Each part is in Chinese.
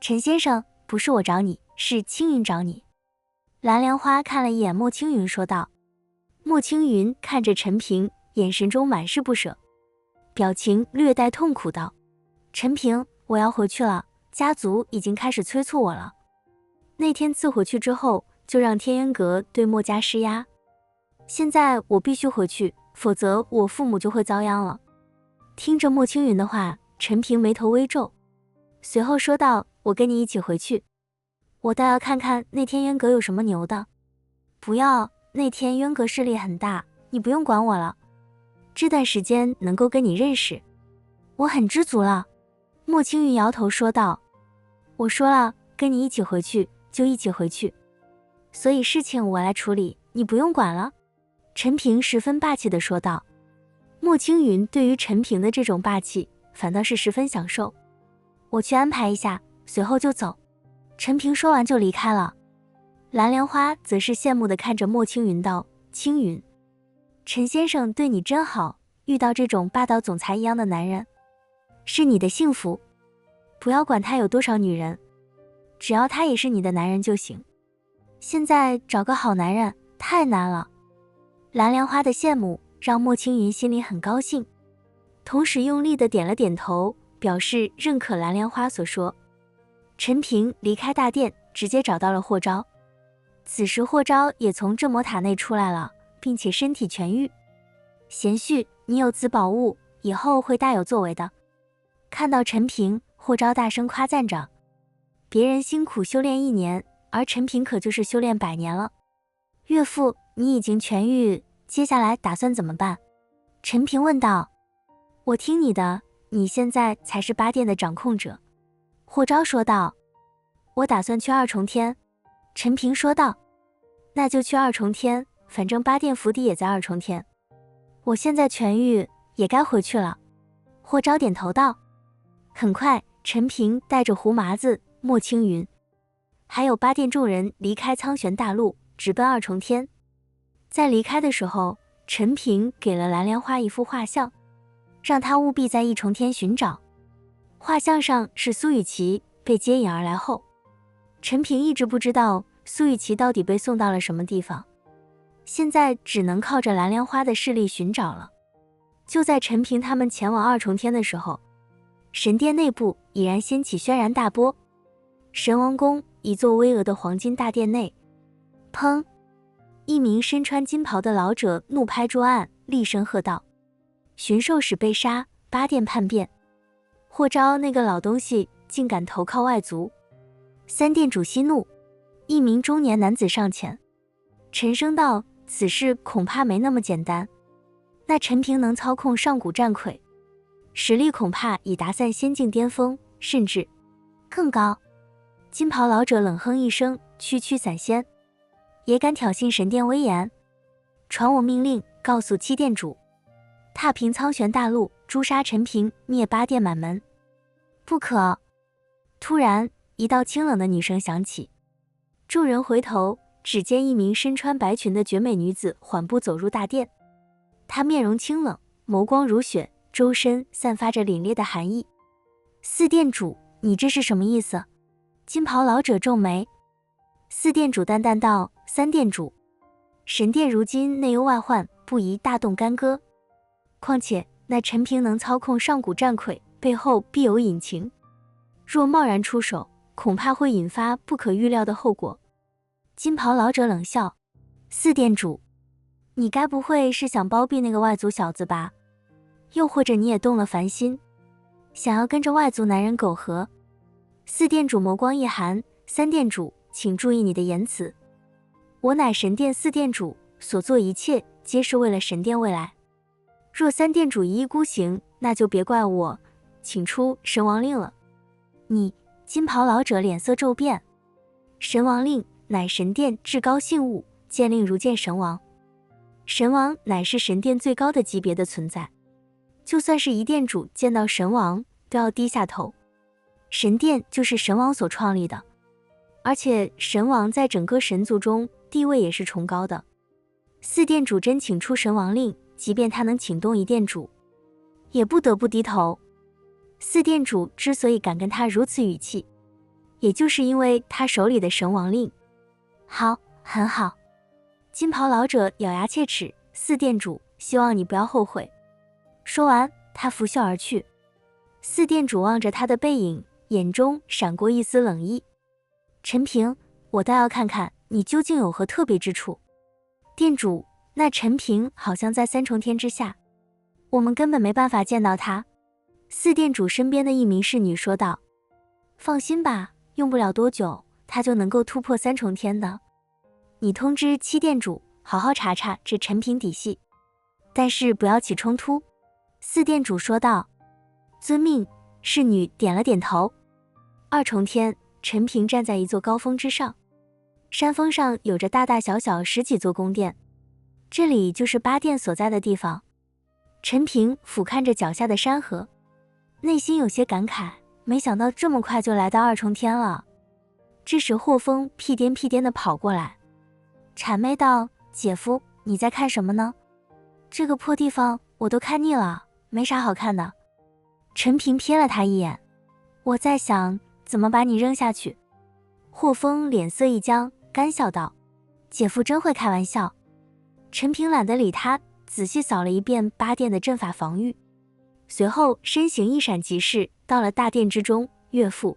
陈先生，不是我找你，是青云找你。蓝莲花看了一眼莫青云，说道。莫青云看着陈平，眼神中满是不舍，表情略带痛苦道：陈平，我要回去了，家族已经开始催促我了。那天赐火去之后，就让天渊阁对莫家施压，现在我必须回去，否则我父母就会遭殃了。听着莫青云的话，陈平眉头微皱，随后说道：我跟你一起回去，我倒要看看那天渊阁有什么牛的。不要，那天渊阁势力很大，你不用管我了。这段时间能够跟你认识，我很知足了。莫青云摇头说道。我说了，跟你一起回去就一起回去，所以事情我来处理，你不用管了。陈平十分霸气地说道。莫青云对于陈平的这种霸气反倒是十分享受。我去安排一下，随后就走。陈平说完就离开了。蓝莲花则是羡慕地看着莫青云道：青云，陈先生对你真好，遇到这种霸道总裁一样的男人，是你的幸福。不要管他有多少女人，只要他也是你的男人就行。现在找个好男人太难了。蓝莲花的羡慕让莫青云心里很高兴，同时用力地点了点头，表示认可蓝莲花所说。陈平离开大殿，直接找到了霍昭。此时霍昭也从镇魔塔内出来了，并且身体痊愈。贤婿，你有此宝物，以后会大有作为的。看到陈平，霍昭大声夸赞着。别人辛苦修炼1年，而陈平可就是修炼100年了。岳父，你已经痊愈，接下来打算怎么办？陈平问道。我听你的，你现在才是8殿的掌控者。霍昭说道。我打算去二重天。陈平说道。那就去二重天，反正8殿府邸也在二重天。我现在痊愈，也该回去了。霍昭点头道。很快，陈平带着胡麻子、莫青云，还有8殿众人离开苍玄大陆，直奔二重天。在离开的时候，陈平给了蓝莲花一幅画像，让她务必在一重天寻找。画像上是苏雨琦被接引而来后，陈平一直不知道苏雨琦到底被送到了什么地方，现在只能靠着蓝莲花的势力寻找了。就在陈平他们前往二重天的时候，神殿内部已然掀起轩然大波。神王宫一座巍峨的黄金大殿内，砰！一名身穿金袍的老者怒拍桌案，厉声喝道：寻兽使被杀，8殿叛变。霍昭那个老东西竟敢投靠外族。3殿主息怒。一名中年男子上前沉声道：此事恐怕没那么简单。那陈平能操控上古战魁，实力恐怕已达散仙境巅峰，甚至更高。金袍老者冷哼一声：区区散仙也敢挑衅神殿威严？传我命令，告诉7殿主，踏平苍玄大陆，诛杀陈平，灭8殿满门。不可！突然，一道清冷的女声响起。众人回头，只见一名身穿白裙的绝美女子缓步走入大殿。她面容清冷，眸光如雪，周身散发着凛冽的寒意。4殿主，你这是什么意思？金袍老者皱眉。4殿主淡淡道：3殿主，神殿如今内忧外患，不宜大动干戈。况且那陈平能操控上古战魁，背后必有隐情，若贸然出手，恐怕会引发不可预料的后果。金袍老者冷笑：4殿主，你该不会是想包庇那个外族小子吧？又或者你也动了凡心，想要跟着外族男人苟合？4殿主眸光一寒：3殿主，请注意你的言辞。我乃神殿4殿主，所做一切皆是为了神殿未来。若3殿主一意孤行，那就别怪我，请出神王令了。你，金袍老者脸色骤变。神王令乃神殿至高信物，见令如见神王。神王乃是神殿最高的级别的存在，就算是1殿主见到神王都要低下头。神殿就是神王所创立的，而且神王在整个神族中地位也是崇高的。4殿主真请出神王令，即便他能请动1殿主，也不得不低头。4殿主之所以敢跟他如此语气，也就是因为他手里的神王令。好，很好。金袍老者咬牙切齿，四店主，希望你不要后悔。说完，他拂袖而去。四店主望着他的背影，眼中闪过一丝冷意。陈平，我倒要看看你究竟有何特别之处。店主，那陈平好像在三重天之下，我们根本没办法见到他。四店主身边的一名侍女说道。放心吧，用不了多久，他就能够突破三重天的。你通知七店主，好好查查这陈平底细，但是不要起冲突。四店主说道。遵命，侍女点了点头。二重天，陈平站在一座高峰之上，山峰上有着大大小小十几座宫殿，这里就是八殿所在的地方。陈平俯瞰着脚下的山河，内心有些感慨，没想到这么快就来到二重天了。这时霍风屁颠屁颠地跑过来，谄媚道：姐夫，你在看什么呢？这个破地方我都看腻了，没啥好看的。陈平瞥了他一眼，我在想怎么把你扔下去。霍风脸色一僵，干笑道：姐夫真会开玩笑。陈平懒得理他，仔细扫了一遍八殿的阵法防御，随后身形一闪即逝，到了大殿之中。岳父，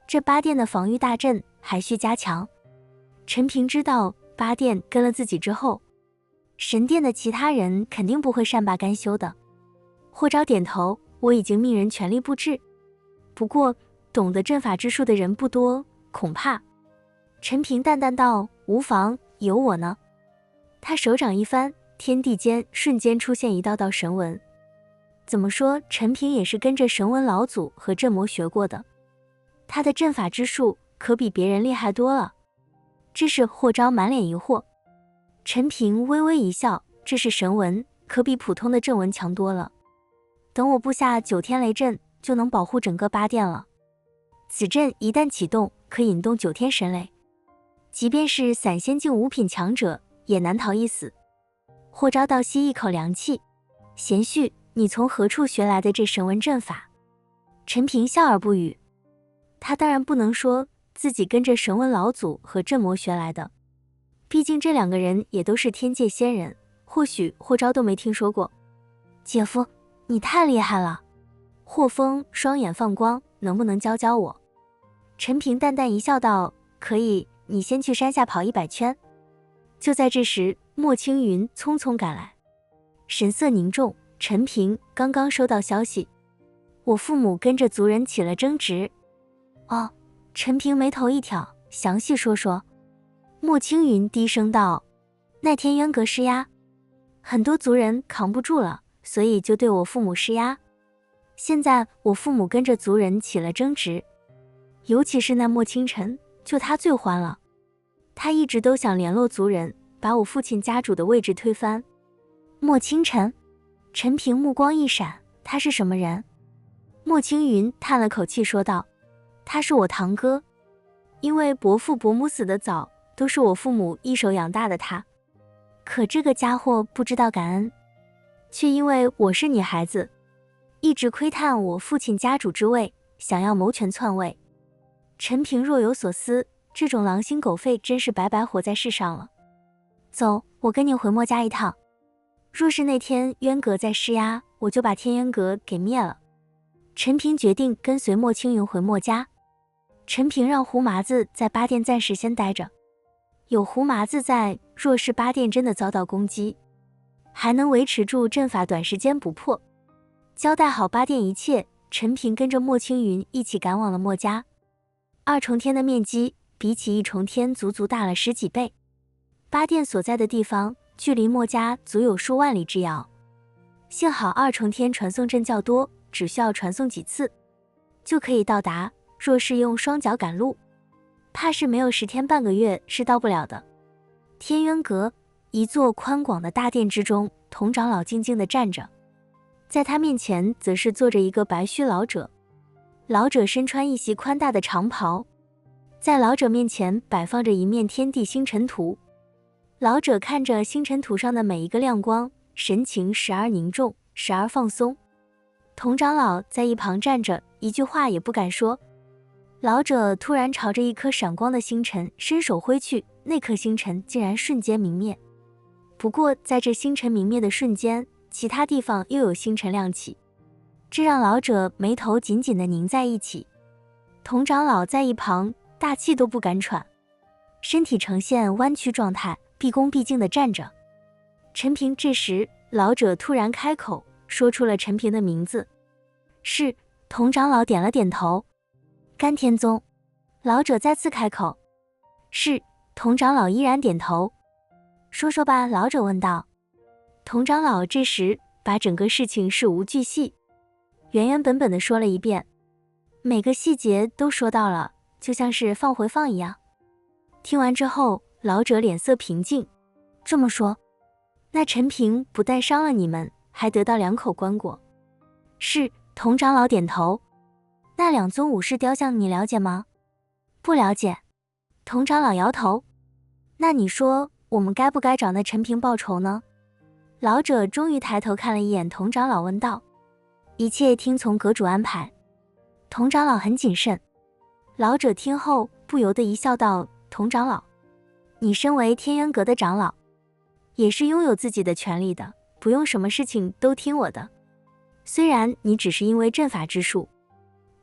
这八殿的防御大阵还需加强。陈平知道八殿跟了自己之后，神殿的其他人肯定不会善罢甘休的。霍昭点头，我已经命人全力布置，不过懂得阵法之术的人不多，恐怕……陈平淡淡道：无妨，有我呢。他手掌一翻，天地间瞬间出现一道道神纹。怎么说，陈平也是跟着神纹老祖和镇魔学过的，他的阵法之术可比别人厉害多了。这是霍昭满脸疑惑。陈平微微一笑，这是神纹，可比普通的阵纹强多了。等我布下9天雷阵，就能保护整个八殿了。此阵一旦启动，可引动9天神雷，即便是散仙境5品强者，也难逃一死。霍昭倒吸一口凉气，贤婿，你从何处学来的这神纹阵法？陈平笑而不语。他当然不能说自己跟着神纹老祖和镇魔学来的，毕竟这2个人也都是天界仙人，或许霍昭都没听说过。姐夫，你太厉害了。霍风双眼放光，能不能教教我？陈平淡淡一笑道：可以，你先去山下跑100圈。就在这时，莫青云匆匆赶来，神色凝重。陈平刚刚收到消息，我父母跟着族人起了争执。哦，陈平眉头一挑，详细说说。莫青云低声道：那天渊阁施压，很多族人扛不住了，所以就对我父母施压。现在我父母跟着族人起了争执，尤其是那莫清晨，就他最欢了。他一直都想联络族人，把我父亲家主的位置推翻。莫清晨？陈平目光一闪，他是什么人？莫青云叹了口气说道：他是我堂哥，因为伯父伯母死得早，都是我父母一手养大的他。可这个家伙不知道感恩，却因为我是女孩子，一直窥探我父亲家主之位，想要谋权篡位。陈平若有所思，这种狼心狗肺真是白白活在世上了。走，我跟你回墨家一趟。若是那天渊阁在施压，我就把天渊阁给灭了。陈平决定跟随莫青云回墨家。陈平让胡麻子在八殿暂时先待着，有胡麻子在，若是八殿真的遭到攻击，还能维持住阵法短时间不破。交代好八殿一切，陈平跟着莫青云一起赶往了墨家。2重天的面积比起1重天足足大了10几倍，八殿所在的地方距离墨家足有数万里之遥。幸好2重天传送阵较多，只需要传送几次就可以到达，若是用双脚赶路，怕是没有10天半个月是到不了的。天渊阁，一座宽广的大殿之中，童长老静静地站着，在他面前则是坐着一个白须老者。老者身穿一袭宽大的长袍，在老者面前摆放着一面天地星辰图。老者看着星辰图上的每一个亮光，神情时而凝重，时而放松。童长老在一旁站着，一句话也不敢说。老者突然朝着一颗闪光的星辰伸手挥去，那颗星辰竟然瞬间明灭。不过在这星辰明灭的瞬间，其他地方又有星辰亮起，这让老者眉头紧紧地拧在一起。童长老在一旁大气都不敢喘，身体呈现弯曲状态，毕恭毕敬地站着。陈平这时，老者突然开口，说出了陈平的名字。是。童长老点了点头。甘天宗。老者再次开口。是。童长老依然点头。说说吧，老者问道。童长老这时把整个事情事无巨细，原原本本地说了一遍，每个细节都说到了，就像是放回放一样。听完之后，老者脸色平静。这么说，那陈平不但伤了你们，还得到2口棺椁。是。童长老点头。那2尊武士雕像你了解吗？不了解。童长老摇头。那你说我们该不该找那陈平报仇呢？老者终于抬头看了一眼童长老，问道。一切听从阁主安排。童长老很谨慎。老者听后不由得一笑道，童长老，你身为天渊阁的长老，也是拥有自己的权利的，不用什么事情都听我的。虽然你只是因为阵法之术，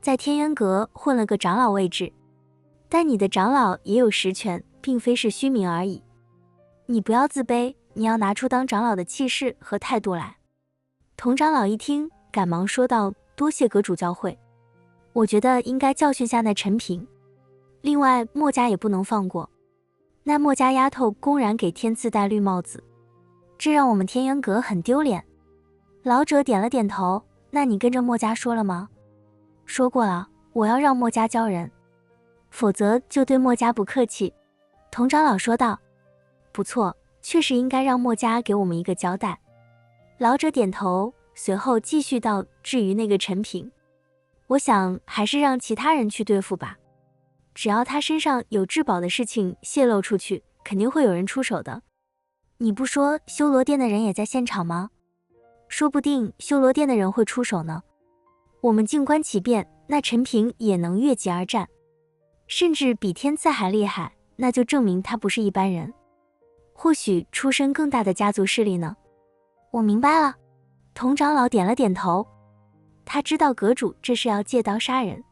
在天渊阁混了个长老位置，但你的长老也有实权，并非是虚名而已。你不要自卑，你要拿出当长老的气势和态度来。童长老一听，赶忙说道，多谢阁主教诲，我觉得应该教训下那陈平。另外，墨家也不能放过，那墨家丫头公然给天赐戴绿帽子，这让我们天渊阁很丢脸。老者点了点头。那你跟着墨家说了吗？说过了，我要让墨家教人，否则就对墨家不客气。童长老说道。不错，确实应该让墨家给我们一个交代。老者点头，随后继续道，至于那个陈平，我想还是让其他人去对付吧，只要他身上有至宝的事情泄露出去，肯定会有人出手的。你不说修罗殿的人也在现场吗？说不定修罗殿的人会出手呢。我们静观其变，那陈平也能越级而战，甚至比天赐还厉害，那就证明他不是一般人，或许出身更大的家族势力呢。我明白了。童长老点了点头，他知道阁主这是要借刀杀人。